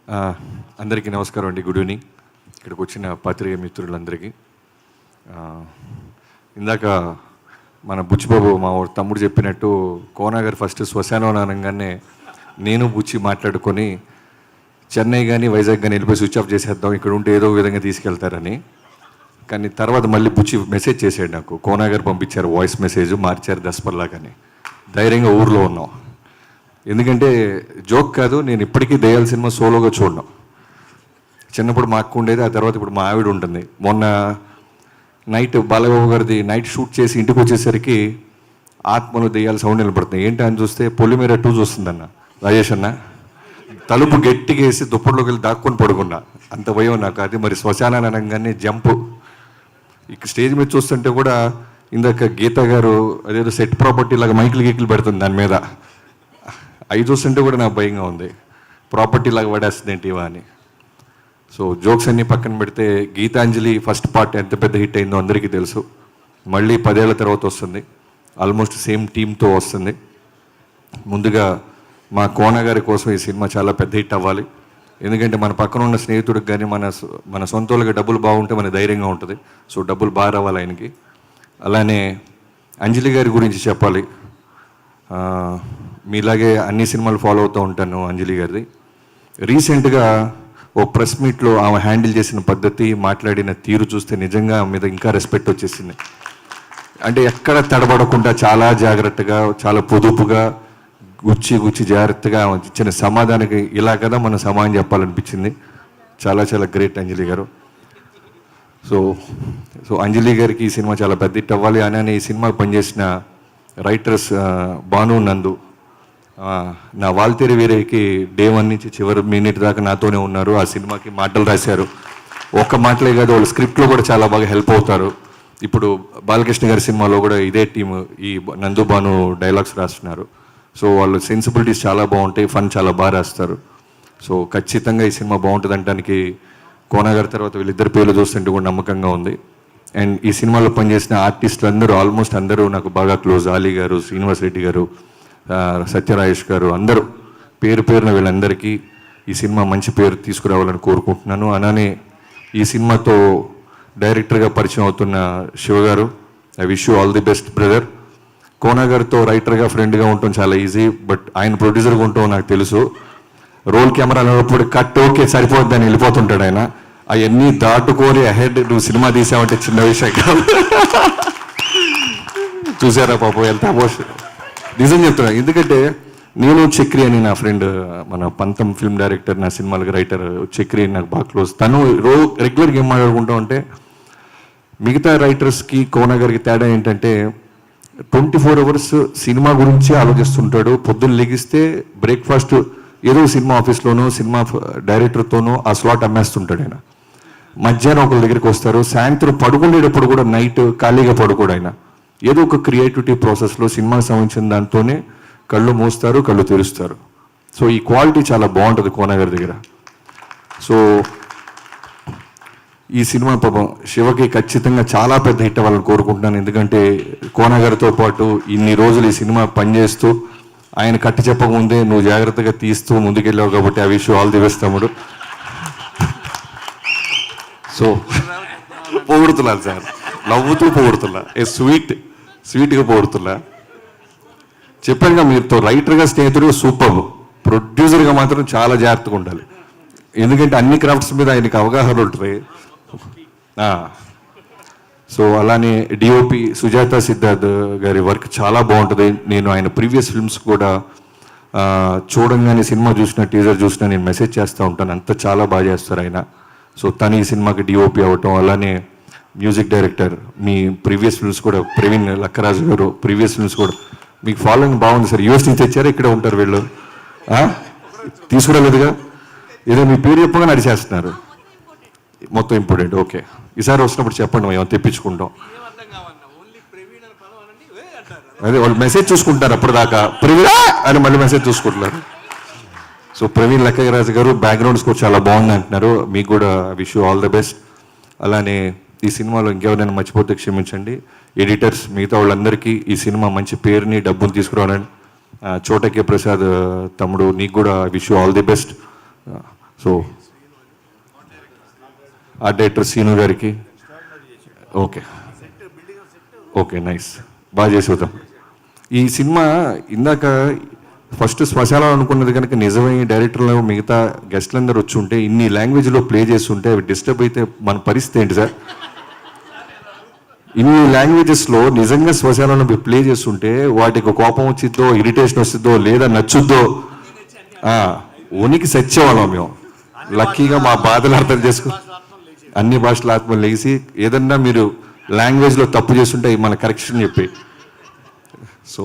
అందరికీ నమస్కారం అండి. Good evening. ఇక్కడికి వచ్చిన పత్రిక మిత్రులందరికీ. ఇందాక మన బుచ్చిబాబు మా తమ్ముడు చెప్పినట్టు కోనగర్ ఫస్ట్ శ్మశానం అనగానే నేను బుచ్చి మాట్లాడుకొని చెన్నై కానీ వైజాగ్ కానీ వెళ్ళిపోయి స్విచ్ ఆఫ్ చేసేద్దాం, ఇక్కడ ఉంటే ఏదో విధంగా తీసుకెళ్తారని. కానీ తర్వాత మళ్ళీ బుచ్చి మెసేజ్ చేశాడు నాకు. కోనగర్ పంపించారు వాయిస్ మెసేజ్, మార్చారు దస్పల్లా కానీ. ధైర్యంగా ఊర్లో ఉన్నాం. ఎందుకంటే జోక్ కాదు, నేను ఇప్పటికీ దయ్యాల సినిమా సోలోగా చూడను. చిన్నప్పుడు మా అక్క ఉండేది, ఆ తర్వాత ఇప్పుడు మా ఆవిడ ఉంటుంది. మొన్న నైట్ బాలబాబు గారిది నైట్ షూట్ చేసి ఇంటికి వచ్చేసరికి ఆత్మలు దెయ్యాల సౌండ్ నిలబడుతుంది. ఏంటి అని చూస్తే పొలిమేర 2 చూస్తుందన్న రాజేష్ అన్న. తలుపు గట్టిగా వేసి దుప్పట్లోకి వెళ్ళి దాక్కొని పడుకున్నా. అంత భయం నాకు. అది మరి శ్మశానాన్ని అనగానే జంపు. ఇక స్టేజ్ మీద చూస్తుంటే కూడా ఇందాక గీత గారు అదేదో సెట్ ప్రాపర్టీ లాగా మైకులు గీకులు పెడుతుంది దాని మీద. అవి చూస్తుంటే కూడా నాకు భయంగా ఉంది. ప్రాపర్టీ లాగా పడేస్తుంది ఏంటి ఇవా అని. సో జోక్స్ అన్నీ పక్కన పెడితే గీతాంజలి ఫస్ట్ పార్ట్ ఎంత పెద్ద హిట్ అయిందో అందరికీ తెలుసు. మళ్ళీ 10 ఏళ్ల తర్వాత వస్తుంది. ఆల్మోస్ట్ సేమ్ టీంతో వస్తుంది. ముందుగా మా కోనగారి కోసం ఈ సినిమా చాలా పెద్ద హిట్ అవ్వాలి. ఎందుకంటే మన పక్కన ఉన్న స్నేహితుడికి కానీ మన సొంతోళ్ళకి డబ్బులు బాగుంటే మన ధైర్యంగా ఉంటుంది. సో డబ్బులు బాగా రావాలి ఆయనకి. అలానే అంజలి గారి గురించి చెప్పాలి. మీలాగే అన్ని సినిమాలు ఫాలో అవుతూ ఉంటాను అంజలి గారిది. రీసెంట్గా ఓ ప్రెస్ మీట్లో ఆమె హ్యాండిల్ చేసిన పద్ధతి, మాట్లాడిన తీరు చూస్తే నిజంగా ఆమె మీద ఇంకా రెస్పెక్ట్ వచ్చేసింది. అంటే ఎక్కడ తడబడకుండా చాలా జాగ్రత్తగా, చాలా పొదుపుగా, గుచ్చి జాగ్రత్తగా ఇచ్చిన సమాధానానికి ఇలా కదా మనం సమాధానం చెప్పాలనిపించింది. చాలా చాలా గ్రేట్ అంజలి గారు. సో అంజలి గారికి ఈ సినిమా చాలా పెద్ద హిట్ అవ్వాలి. అని ఈ సినిమాకి పనిచేసిన రైటర్స్ భాను, నందు, నా వాల్తేరి వీరేకి డే 1 నుంచి చివరి మినిట్ దాకా నాతోనే ఉన్నారు. ఆ సినిమాకి మాటలు రాశారు. ఒక్క మాటలే కాదు, వాళ్ళు స్క్రిప్ట్లో కూడా చాలా బాగా హెల్ప్ అవుతారు. ఇప్పుడు బాలకృష్ణ గారి సినిమాలో కూడా ఇదే టీము ఈ నందు భాను డైలాగ్స్ రాస్తున్నారు. సో వాళ్ళు సెన్సిబిలిటీస్ చాలా బాగుంటాయి, ఫన్ చాలా బాగా రాస్తారు. సో ఖచ్చితంగా ఈ సినిమా బాగుంటుంది అనడానికి కోనగారి తర్వాత వీళ్ళిద్దరు పేర్లు చూస్తుంటే కూడా నమ్మకంగా ఉంది. అండ్ ఈ సినిమాలో పనిచేసిన ఆర్టిస్టులు అందరూ ఆల్మోస్ట్ అందరూ నాకు బాగా క్లోజ్. ఆలీ గారు, శ్రీనివాస్ రెడ్డి గారు, సత్యరాజేష్ గారు, అందరూ పేరున వీళ్ళందరికీ ఈ సినిమా మంచి పేరు తీసుకురావాలని కోరుకుంటున్నాను. అలానే ఈ సినిమాతో డైరెక్టర్గా పరిచయం అవుతున్న శివ గారు, I wish you all the best brother. కోనగారితో రైటర్గా ఫ్రెండ్గా ఉండటం చాలా ఈజీ, బట్ ఆయన ప్రొడ్యూసర్గా ఉండటం నాకు తెలుసు. రోల్ కెమెరా అన్నప్పుడు కట్ ఓకే సరిపోద్ది అని వెళ్ళిపోతుంటాడు ఆయన. అవన్నీ దాటుకొని అహెడ్ నువ్వు సినిమా తీసావంటే చిన్న విషయం కాదు. చూసారా పాపం ఎంత ఎమోషన్. నిజం చెప్తున్నా. ఎందుకంటే నేను చక్రి అని నా ఫ్రెండ్, మన పంతం ఫిల్మ్ డైరెక్టర్, నా సినిమాలకు రైటర్ చక్రి అని నాకు బాగా క్లోజ్. తను రెగ్యులర్గా ఏం మాట్లాడుకుంటాం అంటే, మిగతా రైటర్స్కి కోనగారికి తేడా ఏంటంటే 24 hours సినిమా గురించి ఆలోచిస్తుంటాడు. పొద్దున్న లెగిస్తే బ్రేక్ఫాస్ట్ ఏదో సినిమా ఆఫీస్లోనో సినిమా డైరెక్టర్తోనో ఆ స్లాట్ అమ్మేస్తుంటాడు ఆయన. మధ్యాహ్నం ఒకరి దగ్గరికి వస్తారు. సాయంత్రం పడుకునేటప్పుడు కూడా నైట్ ఖాళీగా పడుకోడు ఆయన. ఏదో ఒక క్రియేటివిటీ ప్రాసెస్లో సినిమాకి సంబంధించిన దాంతోనే కళ్ళు మూస్తారు, కళ్ళు తెరుస్తారు. సో ఈ క్వాలిటీ చాలా బాగుంటుంది కోనగారి దగ్గర. సో ఈ సినిమా పాపం శివకి ఖచ్చితంగా చాలా పెద్ద హిట్ అవ్వాలని కోరుకుంటున్నాను. ఎందుకంటే కోనగారితో పాటు ఇన్ని రోజులు ఈ సినిమా పనిచేస్తూ ఆయన కట్టి చెప్పకముందే నువ్వు జాగ్రత్తగా తీస్తూ ముందుకెళ్ళావు కాబట్టి ఆ విషయం ఆల్ ది బెస్ట్ తమ్ముడు. సో పొగుడుతున్నాను సార్, నవ్వుతూ పొగుడుతున్నా. స్వీట్గా పొగుడుతున్నా. చెప్పానుగా మీతో రైటర్గా స్నేహితుడిగా సూపర్, ప్రొడ్యూసర్గా మాత్రం చాలా జాగ్రత్తగా ఉండాలి. ఎందుకంటే అన్ని క్రాఫ్ట్స్ మీద ఆయనకి అవగాహన ఉంటుంది. సో అలానే డిఓపి సుజాత సిద్ధార్థ్ గారి వర్క్ చాలా బాగుంటుంది. నేను ఆయన ప్రీవియస్ ఫిల్మ్స్ కూడా చూడంగానే, సినిమా చూసిన, టీజర్ చూసినా నేను మెసేజ్ చేస్తూ ఉంటాను. అంతా చాలా బాగా చేస్తారు ఆయన. సో తను ఈ సినిమాకి డిఓపి అవ్వటం, అలానే మ్యూజిక్ డైరెక్టర్, మీ ప్రీవియస్ ఫిల్మ్స్ కూడా ప్రవీణ్ లక్కరాజు గారు ప్రీవియస్ ఫిల్మ్స్ కూడా మీకు ఫాలోయింగ్ బాగుంది సార్. యూఎస్ నుంచి తెచ్చారా, ఇక్కడ ఉంటారు వీళ్ళు? తీసుకురాలేదుగా, ఏదో మీ పేరు చెప్పగా నడిచేస్తున్నారు. మొత్తం ఇంపార్టెంట్. ఓకే, ఈసారి వస్తున్నప్పుడు చెప్పండి, మేము తెప్పించుకుంటాం. అదే వాళ్ళు మెసేజ్ చూసుకుంటారు అప్పటిదాకా, ప్రవీణ్ అని మళ్ళీ మెసేజ్ చూసుకుంటున్నారు. సో ప్రవీణ్ లక్కరాజు గారు బ్యాక్గ్రౌండ్ స్కోర్ చాలా బాగుంది అంటున్నారు. మీకు కూడా wish you all the best. అలానే ఈ సినిమాలో ఇంకెవరైనా మర్చిపోతే క్షమించండి. ఎడిటర్స్, మిగతా వాళ్ళందరికీ ఈ సినిమా మంచి పేరుని, డబ్బుని తీసుకురావాలని. చోటకే ప్రసాద్ తమ్ముడు, నీకు కూడా wish you all the best. So art director Srinu గారికి ఓకే ఓకే నైస్, బాగా చేసి వద్దాం. ఈ సినిమా ఇందాక ఫస్ట్ శ్మశానం అనుకున్నది కనుక నిజమై డైరెక్టర్లు మిగతా గెస్ట్లందరూ వచ్చి ఉంటే ఇన్ని లాంగ్వేజ్లో ప్లే చేస్తుంటే అవి డిస్టర్బ్ అయితే మన పరిస్థితి ఏంటి సార్? ఇన్ని లాంగ్వేజెస్లో నిజంగా శ్మశానంలో ప్లే చేస్తుంటే వాటికి కోపం వచ్చిద్దో, ఇరిటేషన్ వస్తుందో, లేదా నచ్చుద్దో, ఉనికి సచ్చేవాళ్ళం మేము. లక్కీగా మా బాధలు అర్థం చేసుకుని అన్ని భాషల ఆత్మలు లేచి ఏదన్నా మీరు లాంగ్వేజ్లో తప్పు చేస్తుంటే మన కరెక్షన్ చెప్పి. సో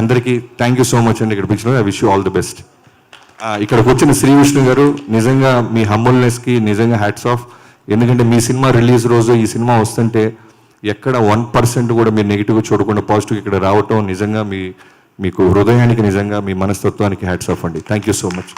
అందరికీ థ్యాంక్ యూ సో మచ్ అండి ఇక్కడ పిలిచిన. I wish you all the best. ఇక్కడికి వచ్చిన శ్రీ విష్ణు గారు నిజంగా మీ హంబుల్నెస్కి నిజంగా హ్యాట్స్ ఆఫ్. ఎందుకంటే మీ సినిమా రిలీజ్ రోజు ఈ సినిమా వస్తుంటే ఎక్కడ 1% కూడా మీరు నెగిటివ్గా చూడకుండా పాజిటివ్ ఇక్కడ రావటం నిజంగా మీకు హృదయానికి నిజంగా మీ మనస్తత్వానికి హ్యాట్స్ ఆఫ్ అండి. Thank you so much.